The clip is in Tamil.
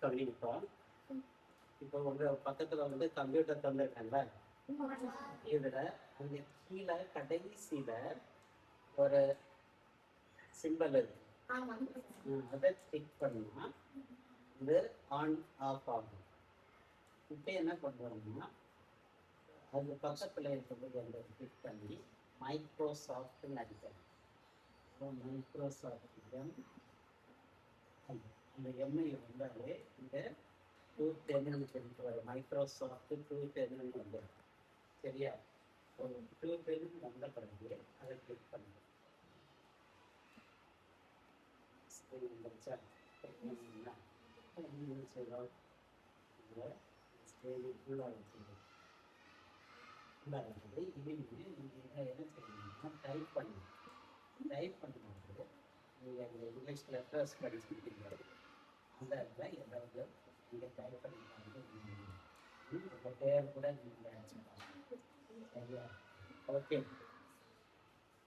பண்ணிக்கிட்டோம். இப்போ உங்க பக்கத்துல வந்து கம்ப்யூட்டர் தந்துருக்கேன்ல, இதுல அங்க கீழே கடைசியில ஒரு சிம்பல் இருக்கு. அதை கிளிக் பண்ணா இது ஆன் ஆஃப் ஆகும். இப்போ என்ன பண்ணுறோம்னா அது பக்கத்தில் இருக்கக்கூடிய அந்த கிளிக் பண்ணி மைக்ரோசாஃப்ட்னு அடிக்கிறேன். மைக்ரோசாஃப்ட் அந்த எம்ஐ வந்தாலே இந்த 210 சொல்லிட்டு வரும். மைக்ரோசாஃப்ட் 210 வந்துடும். சரியா? ஒரு 210 வந்த பிறகு அதை கிளிக் பண்ணுங்க. ஸ்க்ரீன் வந்துருச்சா? ஸ்க்ரீனுக்குள்ளே இருக்குது. இனிமே நீங்கள் என்ன செய்யணும்னா டைப் பண்ணுங்க. டைப் பண்ணும்போது நீங்கள் அந்த இங்கிலீஷ் லெட்டர்ஸ் படிச்சுக்கிட்டீங்க. அந்த இடத்துல ஏதாவது நீங்கள் டைப் பண்ணிட்டாங்க உங்கள் பேர் கூட நீங்கள் சரியா? ஓகே.